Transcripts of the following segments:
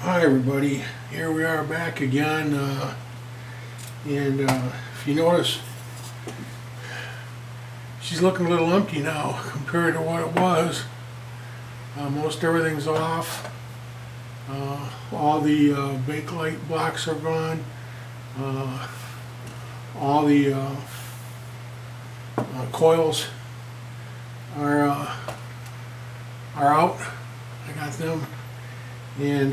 Hi everybody, here we are back again, and if you notice, she's looking a little empty now compared to what it was. Most everything's off. All the bakelite blocks are gone. All the coils are out. I got them. And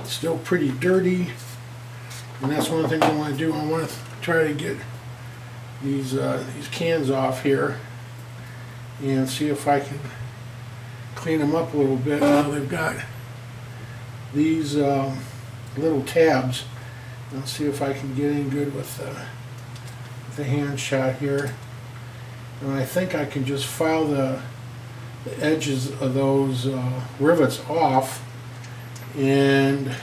still pretty dirty, and that's one thing I want to do. I want to try to get these cans off here and see if I can clean them up a little bit. Now they've got these little tabs. I'll see if I can get in good with the hand shot here, and I think I can just file the edges of those rivets off, and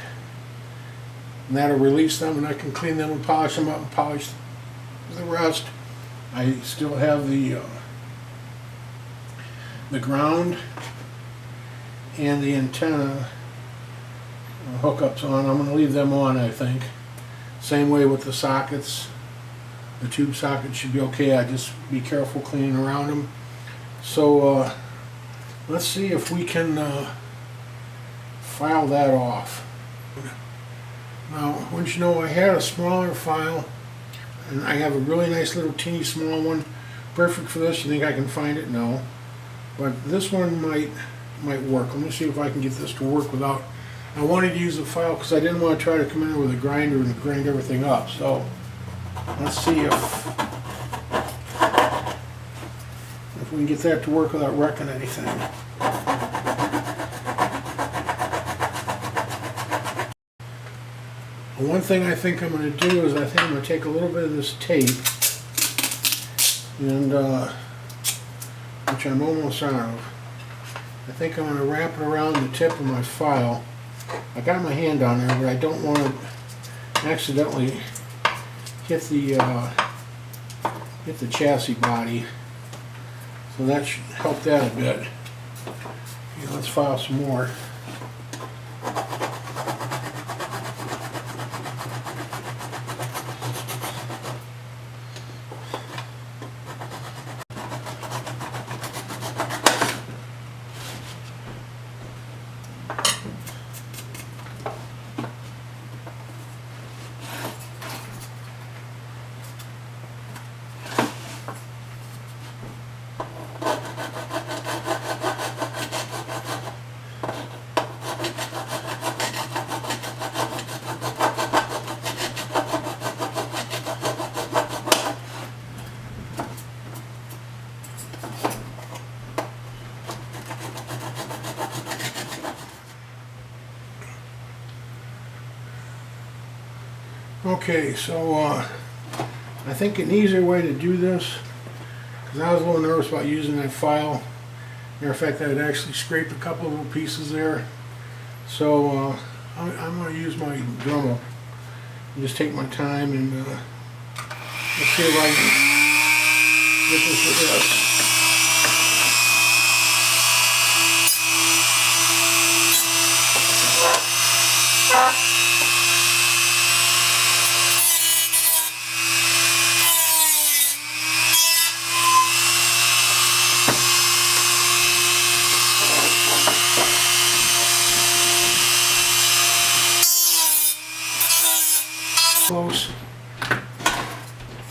that'll release them, and I can clean them and polish them up and polish the rest. I still have the ground and the antenna hookups on. I'm going to leave them on, I think. Same way with the sockets. The tube sockets should be okay. I just be careful cleaning around them. So let's see if we can file that off. Now, once you know, I had a smaller file, and I have a really nice little teeny small one, perfect for this. You think I can find it? No, but this one might work. Let me see if I can get this to work without. I wanted to use a file because I didn't want to try to come in with a grinder and grind everything up. So let's see if we can get that to work without wrecking anything. One thing I think I'm going to do is I think I'm going to take a little bit of this tape, and which I'm almost out of. I think I'm going to wrap it around the tip of my file. I got my hand on there, but I don't want to accidentally hit the chassis body. So that should help that a bit. Okay, let's file some more. Okay, so I think an easier way to do this, because I was a little nervous about using that file. Matter of fact, I had actually scraped a couple of little pieces there. So I'm going to use my Dremel and just take my time, and let's see if I can get this with this. Close.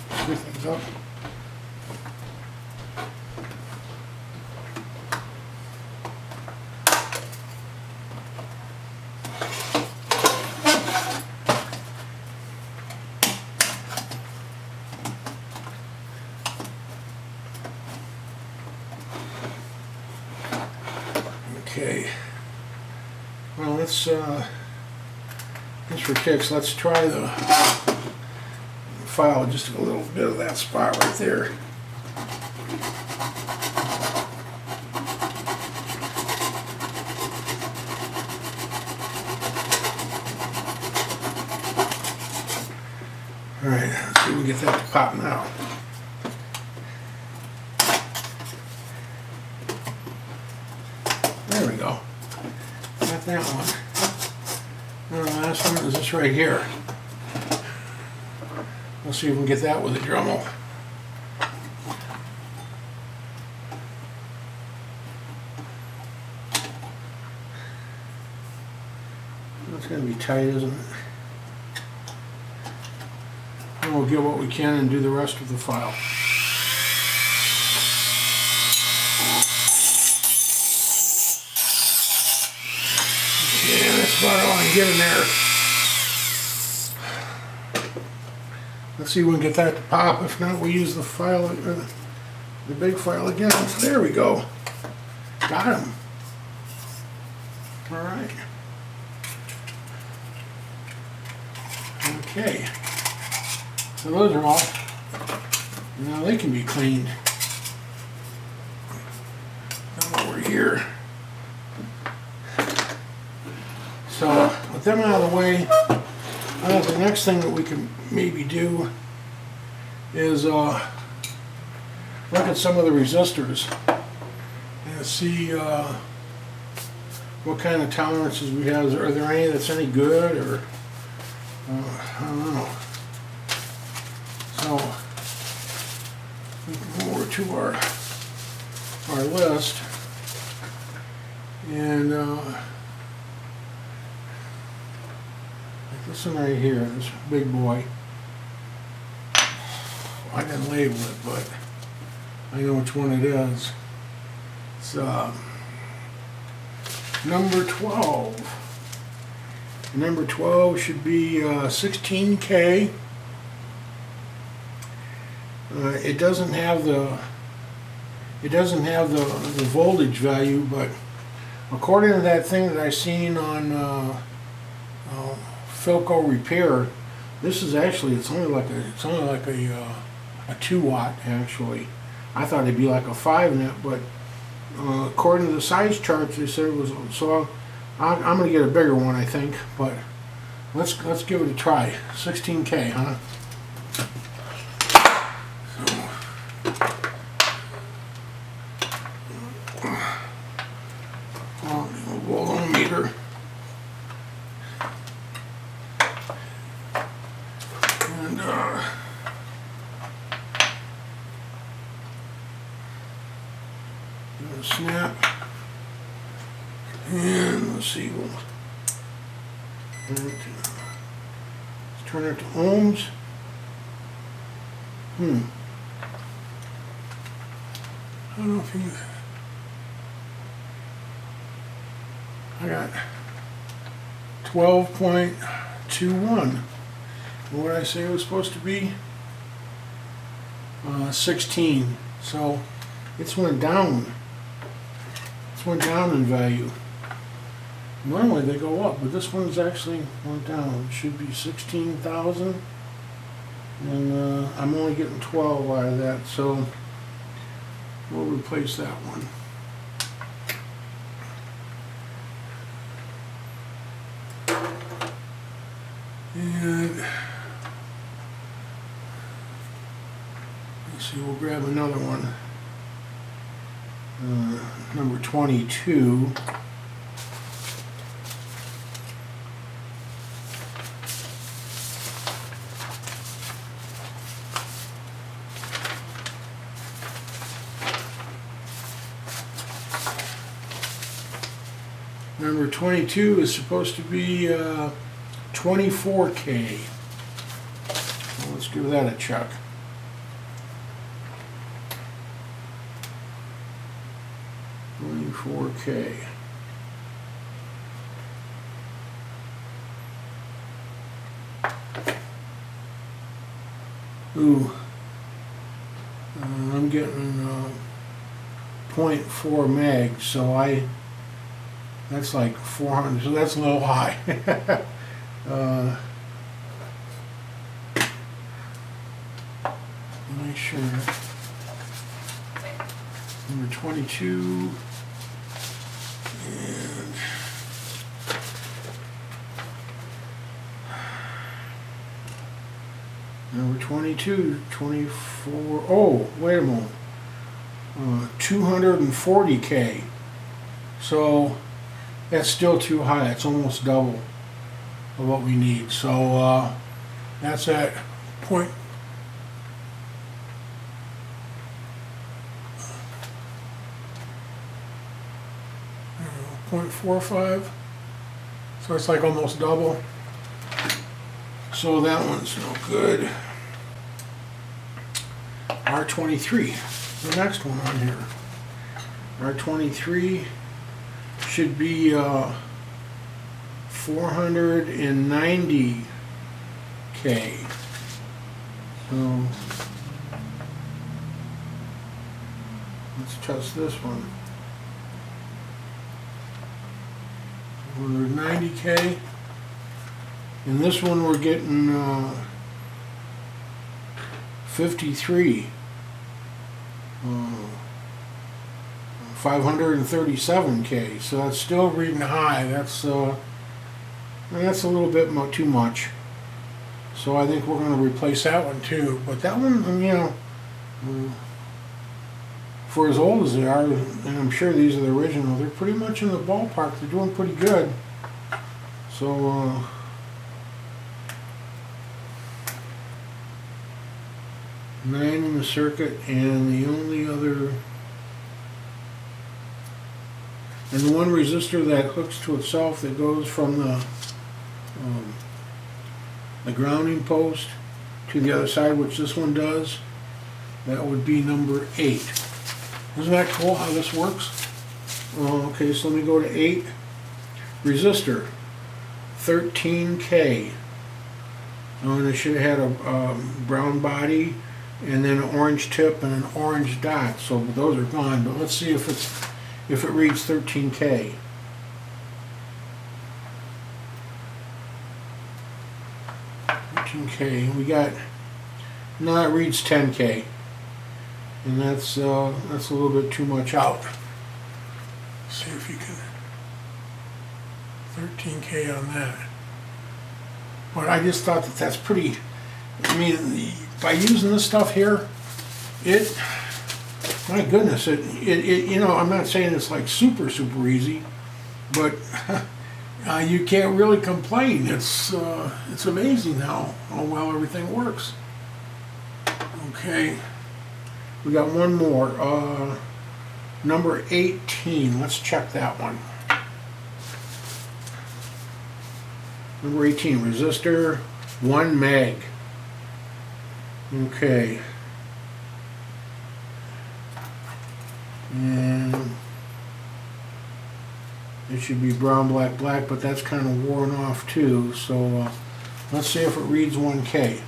Screw things up. Okay. Well, let's just for kicks, let's try the file just a little bit of that spot right there. Alright, let's see if we can get that to pop now. There we go. Got that one. this right here. Let's see if we can get that with a Dremel. That's going to be tight, isn't it? And we'll get what we can and do the rest of the file. Yeah, that's about all I can get in there. Let's see if we can get that to pop. If not, we'll use the file, the big file again. There we go. Got him. All right. Okay. So those are off. Now they can be cleaned. Now over here. So with them out of the way, the next thing that we can maybe do is look at some of the resistors and see what kind of tolerances we have. Are there any that's any good, or I don't know. So we can go over to our list and this one right here, this big boy. I didn't label it, but I know which one it is. It's number 12. Number 12 should be 16K. It doesn't have the voltage value, but according to that thing that I seen on Philco Repair, this is actually it's only like a 2 watt actually. I thought it'd be like a 5 net, but according to the size charts, they said it was. So I'm gonna get a bigger one, I think. But let's give it a try. 16K, huh? Voltmeter. And snap. And let's see, let's turn it to ohms. I don't know if you. I got 12.21. What did I say it was supposed to be? 16. So it's went down. It's went down in value. Normally they go up, but this one's actually went down. It should be 16,000, and I'm only getting 12 out of that, so we'll replace that one. And let's see, we'll grab another one. Number 22. Number 22 is supposed to be 24K. Well, let's give that a check. $24K. Ooh, I'm getting 0.4 meg, so that's like 400, so that's a little high. Make sure. Number 22 and number 22, 24. Oh, wait a moment. 240K. So that's still too high. It's almost double. of what we need. So that's at point 0.45, so it's like almost double. So that one's no good. R23, the next one on here. R23 should be 490K. So let's test this one. 490K. And this one we're getting 53. 537K. So that's still reading high. That's a little bit too much. So I think we're going to replace that one too. But that one, you know, for as old as they are, and I'm sure these are the original, they're pretty much in the ballpark. They're doing pretty good. So 9 in the circuit, and the only other, and the one resistor that hooks to itself that goes from the grounding post to the other side, which this one does, that would be number 8. Isn't that cool how this works? Okay, so let me go to 8. Resistor, 13K. And it should have had a brown body and then an orange tip and an orange dot. So those are gone, but let's see if it reads 13K. Okay, we got, no, it reads 10K, and that's a little bit too much out. Let's see if you can, 13K on that. But I just thought that that's pretty, I mean, by using this stuff here, my goodness, you know, I'm not saying it's like super easy, but you can't really complain. It's amazing how well everything works. Okay, we got one more. Number 18. Let's check that one. Number 18, resistor, 1 meg. Okay. And it should be brown, black, black, but that's kind of worn off too. So let's see if it reads 1K.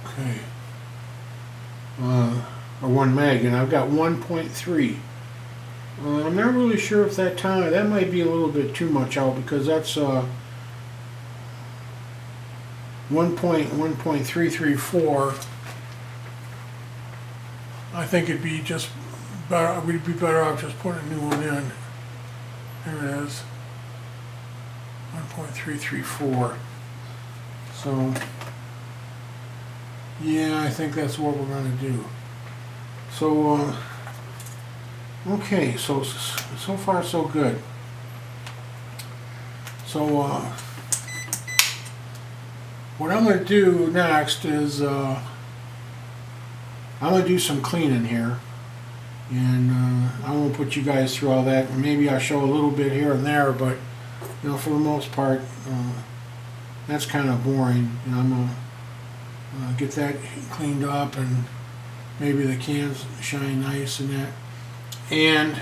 Okay. Or 1 meg, and I've got 1.3. I'm not really sure if that might be a little bit too much out, because that's 1.334. I think it'd be just better. We'd be better off just putting a new one in. There it is. 1.334. So yeah, I think that's what we're going to do. So okay, so far so good. So what I'm going to do next is I'm going to do some cleaning here, and I won't put you guys through all that. Maybe I'll show a little bit here and there, but you know, for the most part, that's kind of boring. And I'm going to get that cleaned up, and maybe the cans shine nice and that. And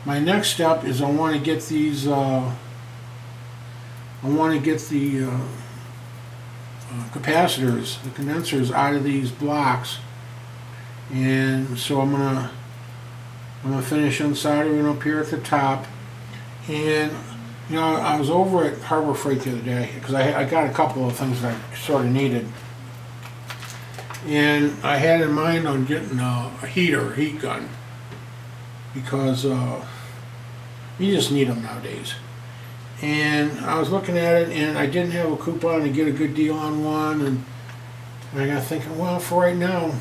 my next step is I want to get these, the capacitors, the condensers out of these blocks. And so I'm gonna finish unsoldering up here at the top. And you know, I was over at Harbor Freight the other day because I got a couple of things that I sort of needed. And I had in mind on getting a heat gun, because you just need them nowadays. and I was looking at it, and I didn't have a coupon to get a good deal on one, and I got thinking, well, for right now,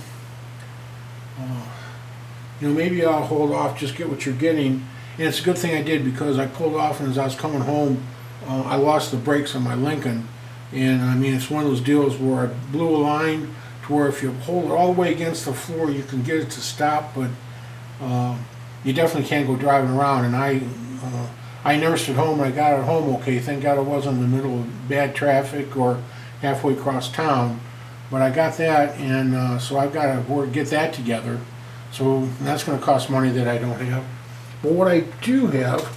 maybe I'll hold off, just get what you're getting. And it's a good thing I did, because I pulled off, and as I was coming home, I lost the brakes on my Lincoln. And I mean, it's one of those deals where I blew a line to where if you hold it all the way against the floor, you can get it to stop, but you definitely can't go driving around. And I nursed it home, and I got it home okay. Thank God it wasn't in the middle of bad traffic or halfway across town. But I got that, and so I've got to get that together. So that's going to cost money that I don't have. But what I do have,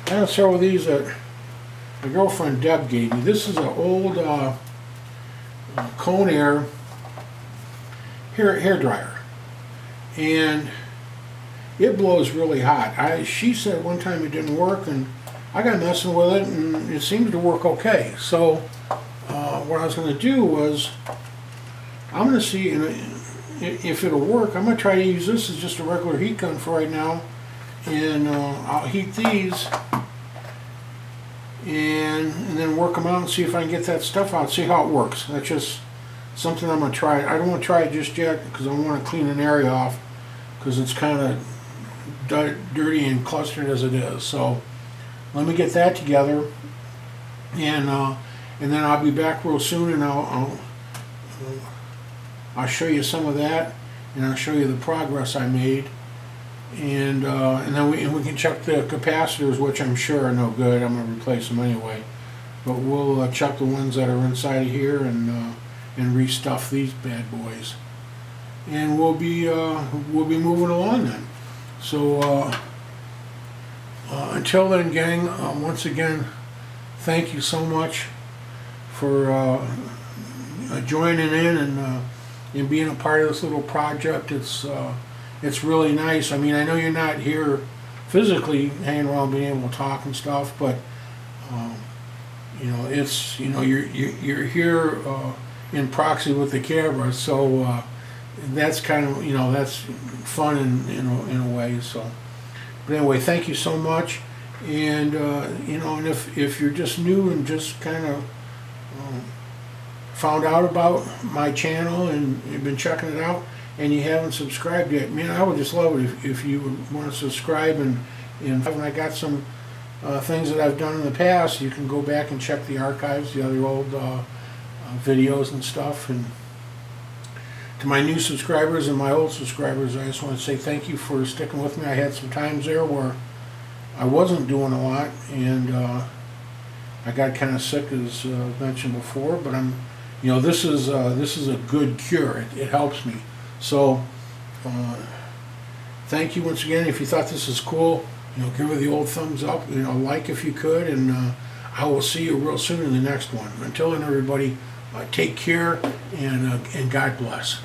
I have several of these that my girlfriend Deb gave me. This is an old Conair hair dryer, and it blows really hot. She said one time it didn't work, and I got messing with it, and it seemed to work okay. So what I was going to do was, I'm going to see if it'll work. I'm going to try to use this as just a regular heat gun for right now, and I'll heat these and then work them out and see if I can get that stuff out, see how it works. That's just something I'm going to try. I don't want to try it just yet, because I want to clean an area off, because it's kind of dirty and clustered as it is. So let me get that together, and then I'll be back real soon, and I'll show you some of that, and I'll show you the progress I made, and then we can check the capacitors, which I'm sure are no good. I'm going to replace them anyway, but we'll check the ones that are inside of here, and restuff these bad boys, and we'll be moving along then. So until then, gang, once again, thank you so much for joining in and being a part of this little project. It's really nice. I mean, I know you're not here physically hanging around being able to talk and stuff, but it's you're here in proxy with the camera, so that's kind of that's fun in a way. So, but anyway, thank you so much, and and if you're just new and just kind of found out about my channel and you've been checking it out and you haven't subscribed yet, man, I would just love it if you would want to subscribe, and I got some things that I've done in the past. You can go back and check the archives, the other old videos and stuff. And to my new subscribers and my old subscribers, I just want to say thank you for sticking with me. I had some times there where I wasn't doing a lot, and I got kind of sick, as mentioned before, but this is a good cure. It helps me. So thank you once again. If you thought this is cool, give it the old thumbs up, like if you could, and I will see you real soon in the next one. Until then, everybody, take care, and God bless.